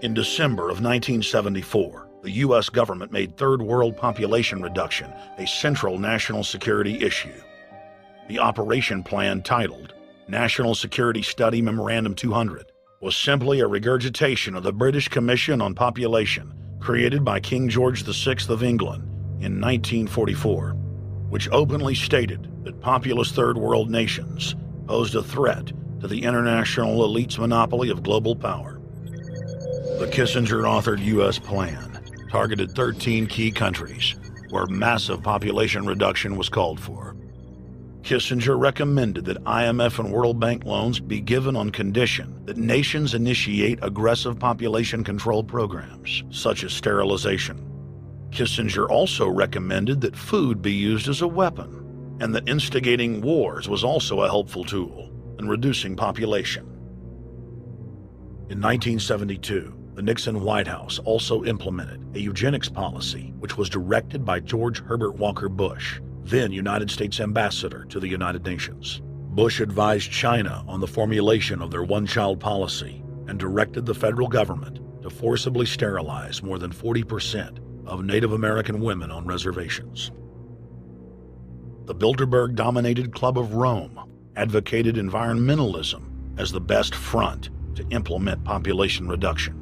In December of 1974, the U.S. government made Third World population reduction a central national security issue. The operation plan, titled National Security Study Memorandum 200, was simply a regurgitation of the British Commission on Population created by King George VI of England in 1944, which openly stated that populous Third World nations posed a threat to the international elite's monopoly of global power. The Kissinger-authored U.S. plan targeted 13 key countries where massive population reduction was called for. Kissinger recommended that IMF and World Bank loans be given on condition that nations initiate aggressive population control programs, such as sterilization. Kissinger also recommended that food be used as a weapon, and that instigating wars was also a helpful tool in reducing population. In 1972, the Nixon White House also implemented a eugenics policy, which was directed by George Herbert Walker Bush, then United States Ambassador to the United Nations. Bush advised China on the formulation of their one-child policy and directed the federal government to forcibly sterilize more than 40% of Native American women on reservations. The Bilderberg-dominated Club of Rome advocated environmentalism as the best front to implement population reduction.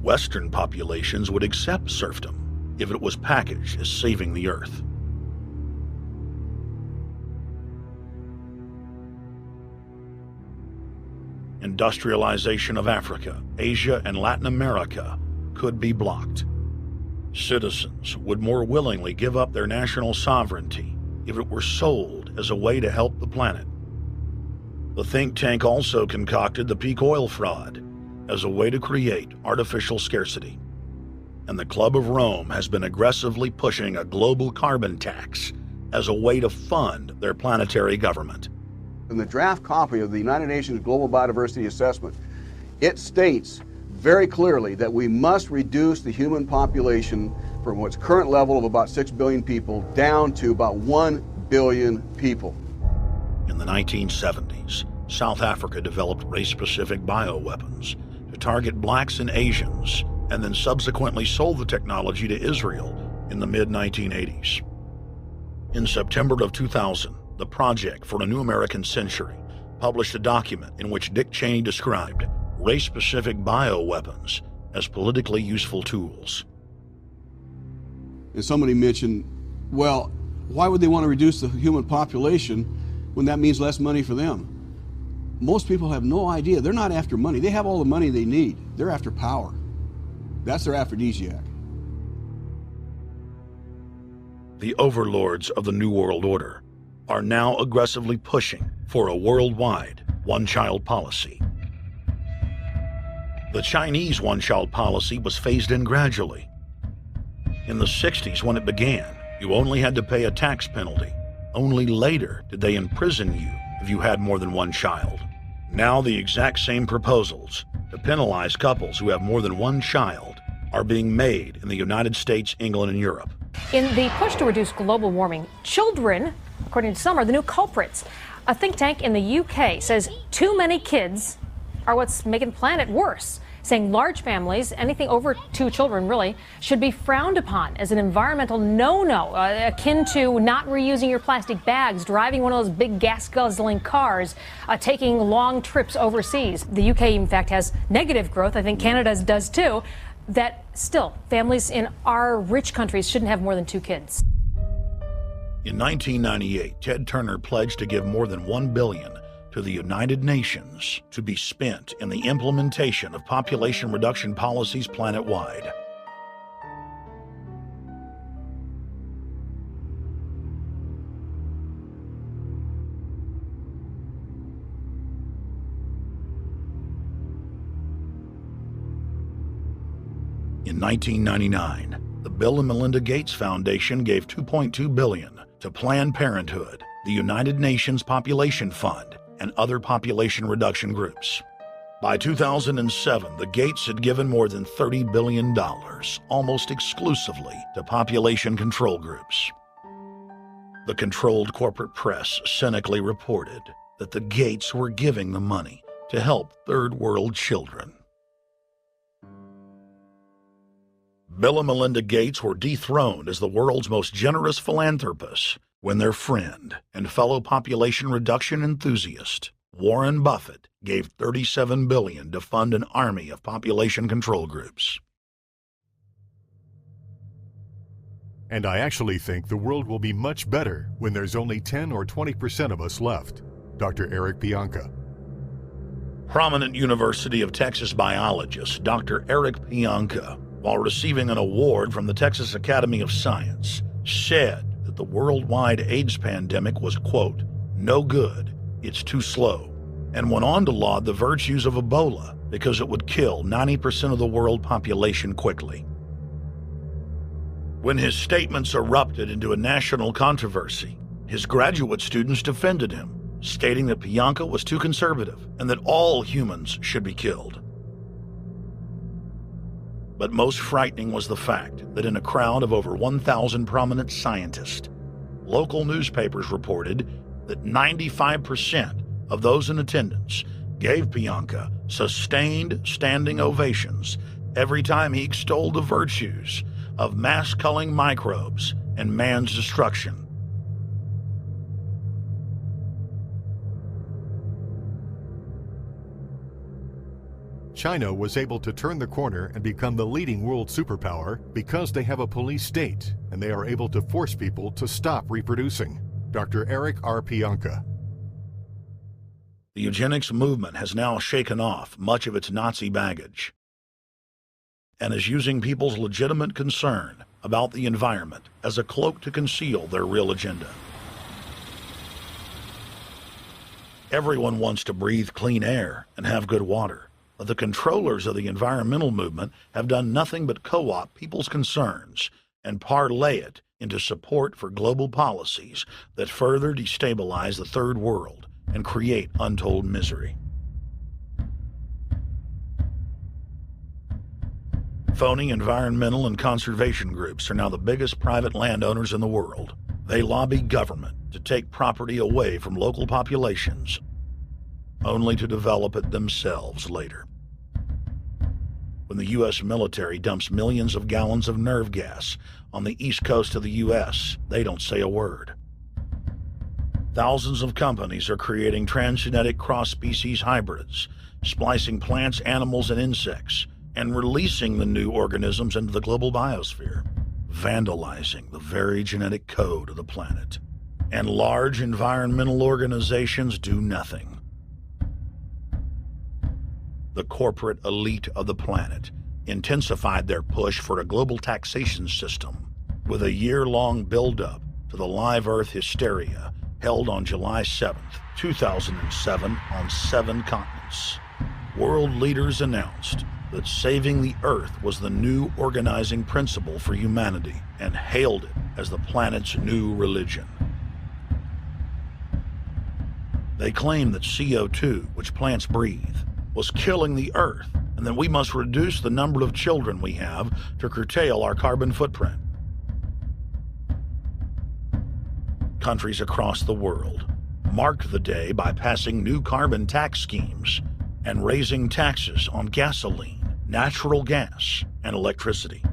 Western populations would accept serfdom if it was packaged as saving the earth. Industrialization of Africa, Asia, and Latin America could be blocked. Citizens would more willingly give up their national sovereignty if it were sold as a way to help the planet. The think tank also concocted the peak oil fraud as a way to create artificial scarcity. And the Club of Rome has been aggressively pushing a global carbon tax as a way to fund their planetary government. In the draft copy of the United Nations Global Biodiversity Assessment, it states very clearly that we must reduce the human population from its current level of about 6 billion people down to about 1 billion people. In the 1970s, South Africa developed race-specific bioweapons to target blacks and Asians, and then subsequently sold the technology to Israel in the mid-1980s. In September of 2000, the Project for a New American Century published a document in which Dick Cheney described race-specific bioweapons as politically useful tools. And somebody mentioned, well, why would they want to reduce the human population when that means less money for them? Most people have no idea. They're not after money. They have all the money they need. They're after power. That's their aphrodisiac. The overlords of the New World Order are now aggressively pushing for a worldwide one-child policy. The Chinese one-child policy was phased in gradually. In the 60s, when it began, you only had to pay a tax penalty. Only later did they imprison you if you had more than one child. Now the exact same proposals to penalize couples who have more than one child are being made in the United States, England, and Europe. In the push to reduce global warming, children, according to some, are the new culprits. A think tank in the UK says too many kids are what's making the planet worse, saying large families, anything over 2 children really, should be frowned upon as an environmental no-no, akin to not reusing your plastic bags, driving one of those big gas-guzzling cars, taking long trips overseas. The UK, in fact, has negative growth. I think Canada does too. That still, families in our rich countries shouldn't have more than 2 kids. In 1998, Ted Turner pledged to give more than $1 billion to the United Nations to be spent in the implementation of population reduction policies planet-wide. In 1999, the Bill and Melinda Gates Foundation gave $2.2 billion to Planned Parenthood, the United Nations Population Fund, and other population reduction groups. By 2007, the Gates had given more than $30 billion, almost exclusively to population control groups. The controlled corporate press cynically reported that the Gates were giving the money to help third world children. Bill and Melinda Gates were dethroned as the world's most generous philanthropists when their friend and fellow population reduction enthusiast, Warren Buffett, gave $37 billion to fund an army of population control groups. And I actually think the world will be much better when there's only 10 or 20% of us left. Dr. Eric Pianka. Prominent University of Texas biologist Dr. Eric Pianka, while receiving an award from the Texas Academy of Science, said that the worldwide AIDS pandemic was, quote, no good, it's too slow, and went on to laud the virtues of Ebola because it would kill 90% of the world population quickly. When his statements erupted into a national controversy, his graduate students defended him, stating that Pianka was too conservative and that all humans should be killed. But most frightening was the fact that in a crowd of over 1,000 prominent scientists, local newspapers reported that 95% of those in attendance gave Pianka sustained standing ovations every time he extolled the virtues of mass-culling microbes and man's destruction. China was able to turn the corner and become the leading world superpower because they have a police state and they are able to force people to stop reproducing. Dr. Eric R. Pianka. The eugenics movement has now shaken off much of its Nazi baggage and is using people's legitimate concern about the environment as a cloak to conceal their real agenda. Everyone wants to breathe clean air and have good water, but the controllers of the environmental movement have done nothing but co-opt people's concerns and parlay it into support for global policies that further destabilize the third world and create untold misery. Phony environmental and conservation groups are now the biggest private landowners in the world. They lobby government to take property away from local populations, only to develop it themselves later. When the U.S. military dumps millions of gallons of nerve gas on the east coast of the U.S., they don't say a word. Thousands of companies are creating transgenic cross-species hybrids, splicing plants, animals, and insects, and releasing the new organisms into the global biosphere, vandalizing the very genetic code of the planet. And large environmental organizations do nothing. The corporate elite of the planet intensified their push for a global taxation system with a year-long build-up to the Live Earth hysteria held on July 7th, 2007 on 7 continents. World leaders announced that saving the Earth was the new organizing principle for humanity and hailed it as the planet's new religion. They claimed that CO2, which plants breathe, was killing the Earth, and that we must reduce the number of children we have to curtail our carbon footprint. Countries across the world marked the day by passing new carbon tax schemes and raising taxes on gasoline, natural gas, and electricity.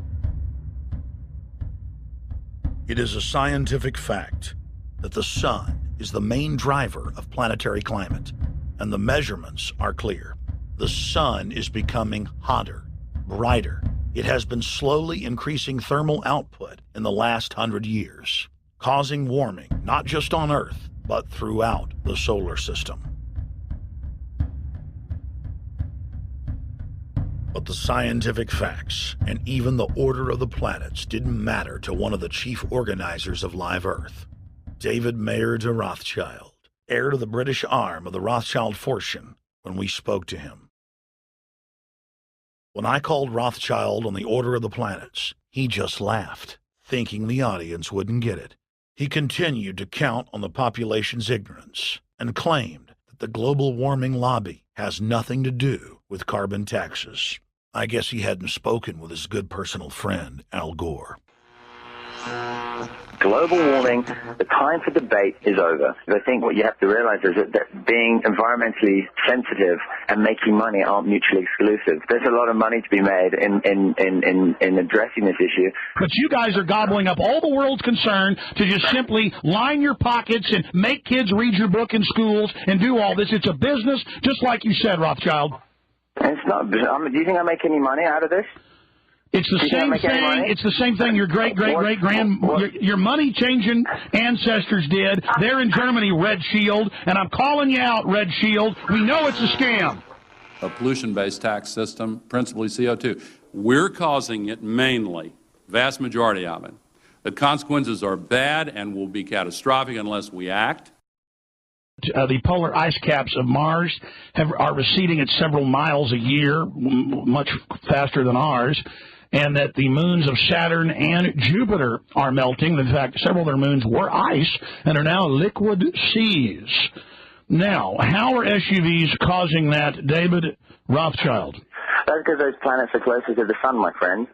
It is a scientific fact that the sun is the main driver of planetary climate, and the measurements are clear. The sun is becoming hotter, brighter. It has been slowly increasing thermal output in the last 100 years, causing warming not just on Earth, but throughout the solar system. But the scientific facts and even the order of the planets didn't matter to one of the chief organizers of Live Earth, David Mayer de Rothschild, heir to the British arm of the Rothschild fortune, when we spoke to him. When I called Rothschild on the order of the planets, he just laughed, thinking the audience wouldn't get it. He continued to count on the population's ignorance and claimed that the global warming lobby has nothing to do with carbon taxes. I guess he hadn't spoken with his good personal friend, Al Gore. Global warming, the time for debate is over. I think what you have to realize is that being environmentally sensitive and making money aren't mutually exclusive. There's a lot of money to be made in addressing this issue. But you guys are gobbling up all the world's concern to just simply line your pockets and make kids read your book in schools and do all this. It's a business, just like you said, Rothschild. It's not. Do you think I make any money out of this? It's the same thing. It's the same thing your your money changing ancestors did. They're in Germany, Red Shield, and I'm calling you out, Red Shield. We know it's a scam. A pollution-based tax system, principally CO2. We're causing it mainly, vast majority of it. The consequences are bad and will be catastrophic unless we act. The polar ice caps of Mars are receding at several miles a year, much faster than ours, and that the moons of Saturn and Jupiter are melting. In fact, several of their moons were ice and are now liquid seas. Now, how are SUVs causing that, David Rothschild? That's because those planets are closer to the sun, my friend.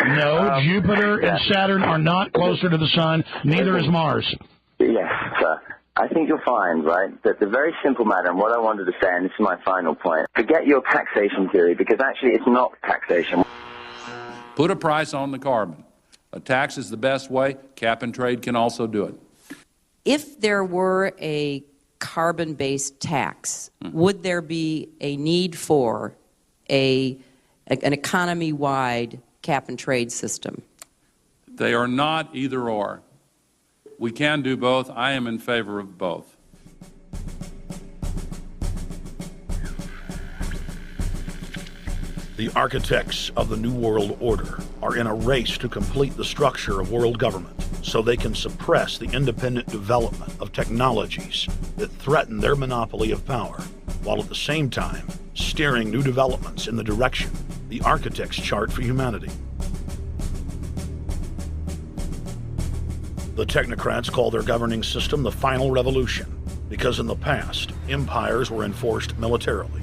No, Jupiter and Saturn are not closer to the sun. Neither is Mars. Yes, sir. I think you'll find, right, that the very simple matter, and what I wanted to say, and this is my final point, forget your taxation theory, because actually it's not taxation. Put a price on the carbon. A tax is the best way. Cap and trade can also do it. If there were a carbon-based tax, would there be a need for an economy-wide cap and trade system? They are not either or. We can do both. I am in favor of both. The architects of the New World Order are in a race to complete the structure of world government so they can suppress the independent development of technologies that threaten their monopoly of power, while at the same time steering new developments in the direction the architects chart for humanity. The technocrats call their governing system the final revolution because in the past, empires were enforced militarily.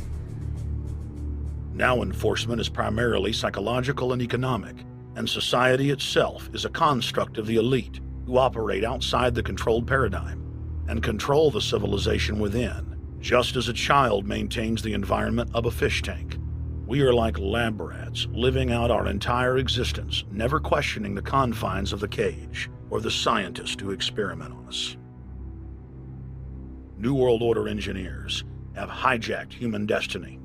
Now enforcement is primarily psychological and economic, and society itself is a construct of the elite who operate outside the controlled paradigm and control the civilization within, just as a child maintains the environment of a fish tank. We are like lab rats living out our entire existence, never questioning the confines of the cage or the scientists who experiment on us. New World Order engineers have hijacked human destiny.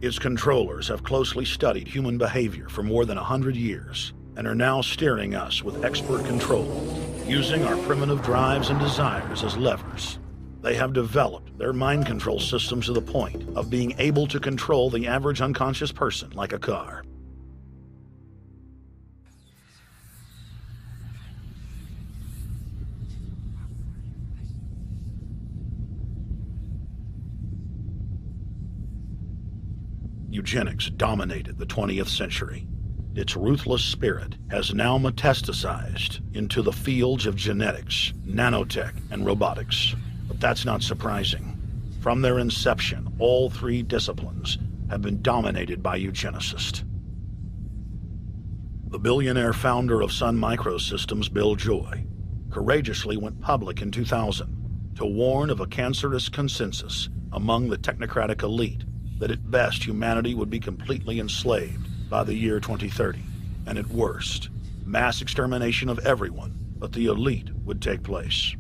Its controllers have closely studied human behavior for more than 100 years and are now steering us with expert control, using our primitive drives and desires as levers. They have developed their mind control systems to the point of being able to control the average unconscious person like a car. Eugenics dominated the 20th century. Its ruthless spirit has now metastasized into the fields of genetics, nanotech, and robotics. But that's not surprising. From their inception, all three disciplines have been dominated by eugenicists. The billionaire founder of Sun Microsystems, Bill Joy, courageously went public in 2000 to warn of a cancerous consensus among the technocratic elite that at best humanity would be completely enslaved by the year 2030, and at worst, mass extermination of everyone but the elite would take place.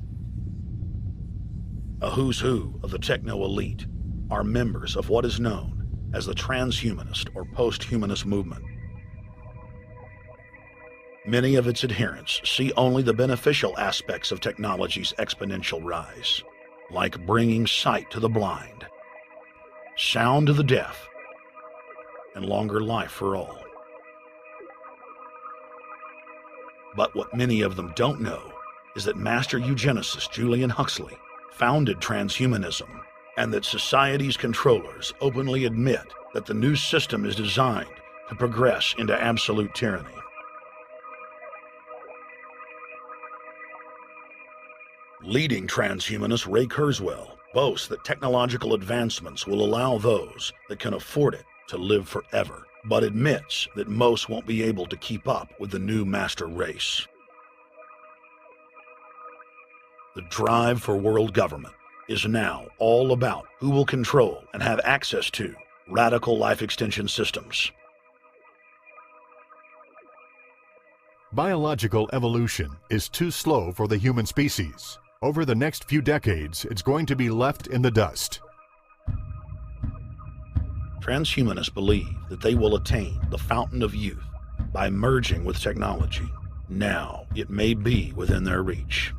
A who's who of the techno-elite are members of what is known as the transhumanist or post-humanist movement. Many of its adherents see only the beneficial aspects of technology's exponential rise, like bringing sight to the blind, sound to the deaf, and longer life for all. But what many of them don't know is that master eugenicist Julian Huxley founded transhumanism, and that society's controllers openly admit that the new system is designed to progress into absolute tyranny. Leading transhumanist Ray Kurzweil boasts that technological advancements will allow those that can afford it to live forever, but admits that most won't be able to keep up with the new master race. The drive for world government is now all about who will control and have access to radical life extension systems. Biological evolution is too slow for the human species. Over the next few decades, it's going to be left in the dust. Transhumanists believe that they will attain the fountain of youth by merging with technology. Now it may be within their reach.